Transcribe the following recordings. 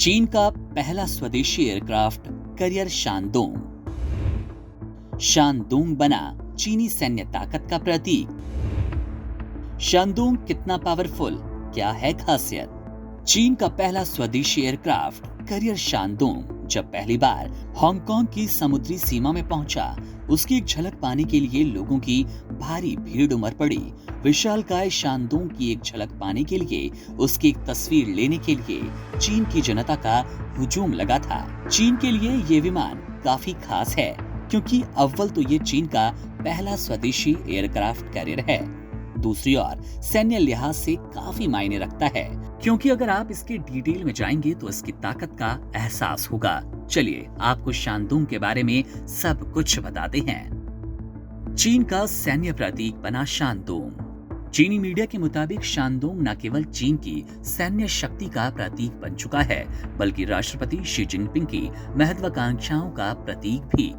चीन का पहला स्वदेशी एयरक्राफ्ट करियर शानदोंग। शानदोंग बना चीनी सैन्य ताकत का प्रतीक। शानदोंग कितना पावरफुल, क्या है खासियत? चीन का पहला स्वदेशी एयरक्राफ्ट करियर शानदोंग जब पहली बार हांगकांग की समुद्री सीमा में पहुंचा, उसकी एक झलक पाने के लिए लोगों की भारी भीड़ उमड़ पड़ी। विशालकाय शानदोंग की एक झलक पाने के लिए, उसकी एक तस्वीर लेने के लिए चीन की जनता का हुजूम लगा था। चीन के लिए ये विमान काफी खास है, क्योंकि अव्वल तो ये चीन का पहला स्वदेशी एयरक्राफ्ट कैरियर है। दूसरी ओर सैन्य लिहाज से काफी मायने रखता है, क्योंकि अगर आप इसके डिटेल में जाएंगे तो इसकी ताकत का एहसास होगा। चलिए आपको शानदोंग के बारे में सब कुछ बताते हैं। चीन का सैन्य प्रतीक बना शानदोंग। चीनी मीडिया के मुताबिक शानदोंग न केवल चीन की सैन्य शक्ति का प्रतीक बन चुका है, बल्कि राष्ट्रपति शी जिनपिंग की महत्वाकांक्षाओं का प्रतीक भी।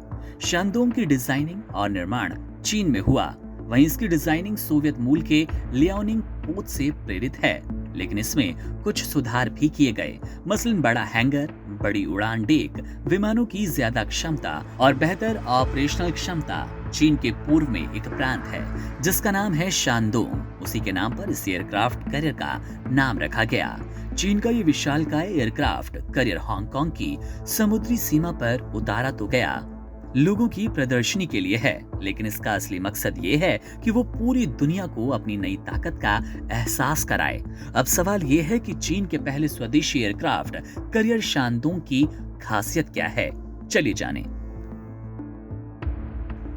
शानदोंग की डिजाइनिंग और निर्माण चीन में हुआ, वहीं इसकी डिजाइनिंग सोवियत मूल के लियाओनिंग पोत से प्रेरित है, लेकिन इसमें कुछ सुधार भी किए गए। मसलन बड़ा हैंगर, बड़ी उड़ान डेक, विमानों की ज्यादा क्षमता और बेहतर ऑपरेशनल क्षमता। चीन के पूर्व में एक प्रांत है जिसका नाम है शानदोंग। उसी के नाम पर इस एयरक्राफ्ट करियर का नाम रखा गया। चीन का ये विशालकाय एयरक्राफ्ट करियर हांगकांग की समुद्री सीमा पर उतारा तो गया, लोगों की प्रदर्शनी के लिए है, लेकिन इसका असली मकसद ये है कि वो पूरी दुनिया को अपनी नई ताकत का एहसास कराए। अब सवाल ये है कि चीन के पहले स्वदेशी एयरक्राफ्ट करियर शानदोंग की खासियत क्या है, चलिए जानें।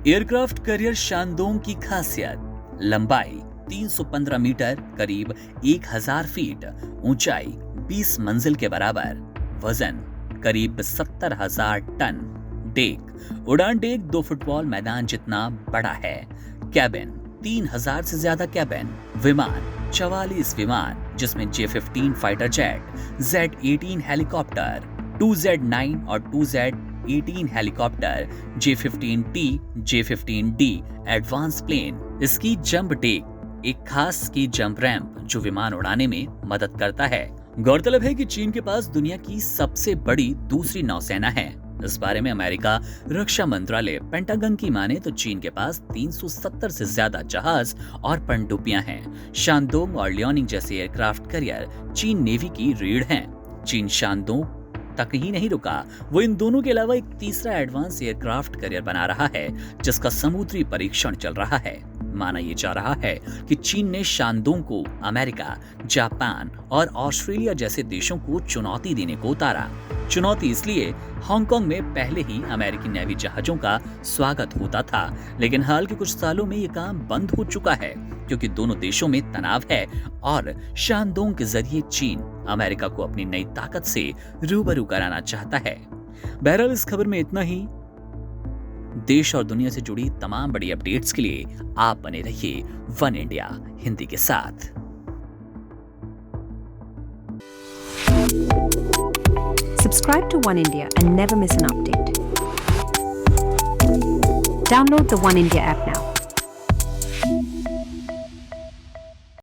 एयरक्राफ्ट करियर शानदोंग की खासियत: लंबाई 315 मीटर करीब 1000 फीट, ऊंचाई 20 मंजिल के बराबर, वजन करीब 70,000 टन, डेक उड़ान डेक 2 फुटबॉल मैदान जितना बड़ा है, कैबिन 3000 से ज्यादा कैबिन, विमान 44 विमान जिसमें J-15 fighter jet, Z-18 helicopter, 2Z-9 और 2Z-18 helicopter, J-15T, J-15D advance plane. इसकी जंप डेक एक खास स्की जंप रैंप जो विमान उड़ाने में मदद करता है। गौरतलब है कि चीन के पास दुनिया की सबसे बड़ी दूसरी नौसेना है। इस बारे में अमेरिका रक्षा मंत्रालय पेंटागन की माने तो चीन के पास 370 से ज्यादा जहाज और पनडुब्बियां हैं। शानदोंग और लियाओनिंग जैसे एयरक्राफ्ट करियर चीन नेवी की रीढ़ हैं। चीन शानदोंग तक ही नहीं रुका, वो इन दोनों के अलावा एक तीसरा एडवांस एयरक्राफ्ट करियर बना रहा है, जिसका समुद्री परीक्षण चल रहा है। माना यह जा रहा है कि चीन ने शानदोंग को अमेरिका, जापान और ऑस्ट्रेलिया जैसे देशों को चुनौती देने को उतारा। चुनौती इसलिए, हांगकांग में पहले ही अमेरिकी नेवी जहाजों का स्वागत होता था, लेकिन हाल के कुछ सालों में ये काम बंद हो चुका है, क्योंकि दोनों देशों में तनाव है और शानदोंग के जरिए चीन अमेरिका को अपनी नई ताकत से रूबरू कराना चाहता है। बहरहाल इस खबर में इतना ही। देश और दुनिया से जुड़ी तमाम बड़ी अपडेट्स के लिए आप बने रहिए वन इंडिया हिंदी के साथ। Subscribe to One India and never miss an update. Download the One India app now.